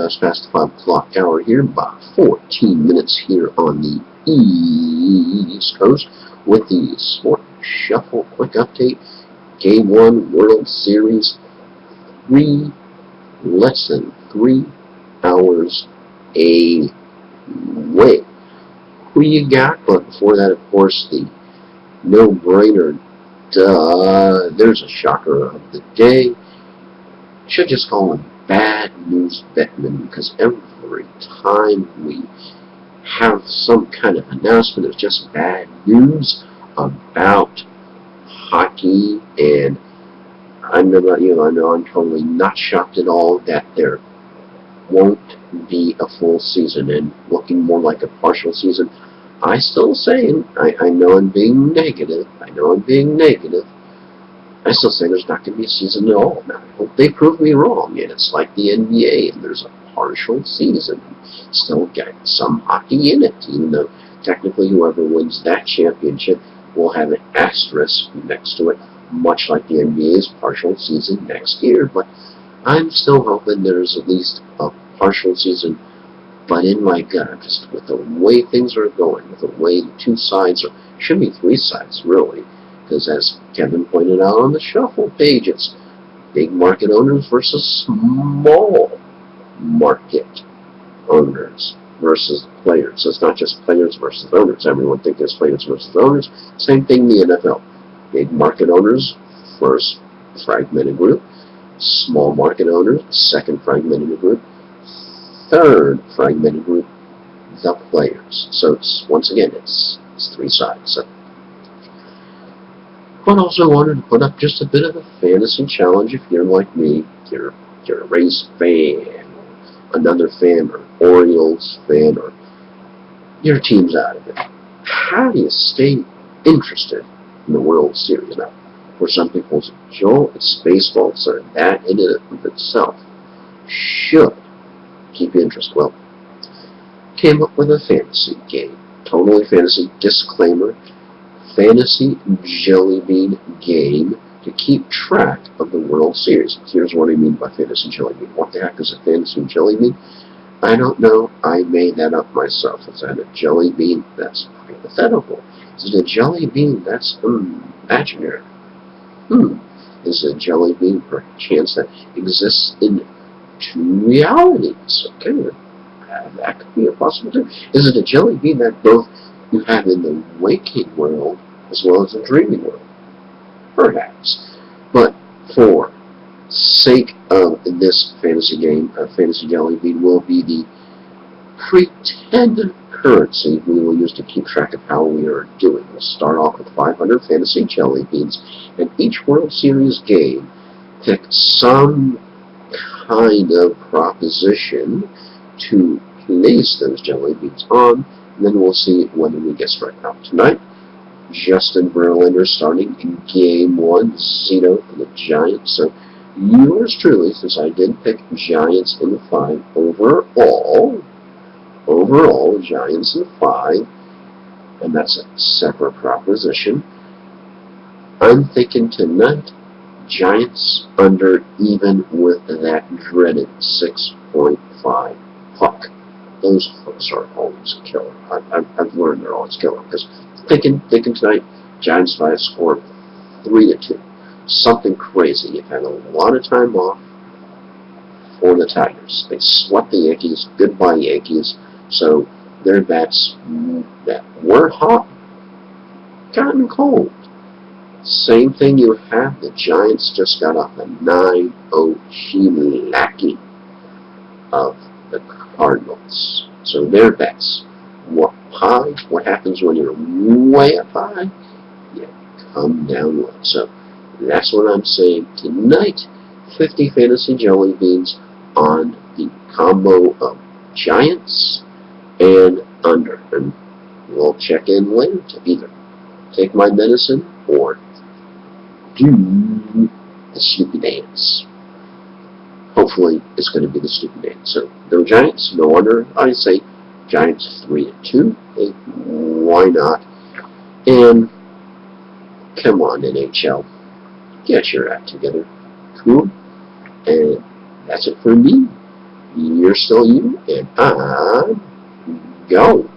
just past the 5 o'clock hour here, about 14 minutes here on the East Coast with the Sport Shuffle Quick Update. Game 1 World Series, less than 3 hours away. Who you got? But before that, of course, the no-brainer, there's a shocker of the day. Should just call him Bad News Bettman, because every time we have some kind of announcement, it's just bad news about hockey. And I know I'm totally not shocked at all that there won't be a full season and looking more like a partial season. I still say, I know I'm being negative. I still say there's not going to be a season at all. Now, I hope they prove me wrong. And it's like the NBA, and there's a partial season. Still get some hockey in it, even though technically whoever wins that championship will have an asterisk next to it, much like the NBA's partial season next year. But I'm still hoping there's at least a partial season. But in my gut, just with the way things are going, with the way the two sides are, should be 3 sides really, because as Kevin pointed out on the shuffle page, it's big market owners versus small market owners versus players. So it's not just players versus owners. Everyone thinks there's players versus owners. Same thing in the NFL. Big market owners, first fragmented group. Small market owners, second fragmented group. Third fragmented group, the players. So it's, once again, it's 3 sides. So, but also wanted to put up just a bit of a fantasy challenge. If you're like me, you're a Rays fan, another fan, or Orioles fan, or your team's out of it. How do you stay interested in the World Series? Now, for some people, it's baseball, so that in and of itself should keep your interest. Well, came up with a fantasy game. Totally fantasy. Disclaimer. Fantasy Jellybean game to keep track of the World Series. Here's what I mean by Fantasy Jellybean. What the heck is a Fantasy Jellybean? I don't know. I made that up myself. Is that a jelly bean? That's hypothetical. Is it a jelly bean? That's imaginary. Is a jelly bean perchance that exists in 2 realities? Okay, that could be a possibility. Is it a jelly bean that both you have in the waking world as well as the dreaming world? Perhaps. But for sake of this fantasy game, Fantasy Jellybean will be the pretend currency we will use to keep track of how we are doing. We'll start off with 500 Fantasy Jellybeans, and each World Series game pick some kind of proposition to place those Jellybeans on, and then we'll see whether we get straight out tonight. Justin Verlander starting in Game 1, 0 for the Giants. So yours truly, since I did pick Giants in the 5 overall Giants in 5, and that's a separate proposition. I'm thinking tonight, Giants under, even with that dreaded 6.5 puck. Those hooks are always killer. I've learned they're always killer, because thinking tonight, Giants try to score 3-2. Something crazy. You've had a lot of time off for the Tigers. They swept the Yankees. Goodbye, Yankees. So their bats that were hot gotten cold. Same thing you have. The Giants just got off a 9-0 shellacking of the Cardinals. So their bats. What happens when you're way up high? You come down low. So that's what I'm saying tonight. 50 Fantasy Jellybeans on the combo of Giants and under. And we'll check in later to either take my medicine or do the stupid dance. Hopefully it's going to be the stupid dance. So no Giants, no under. I say Giants 3-2. Hey, why not? And come on, NHL. Get your act together. Cool. And that's it for me. you're still you, and I'm go.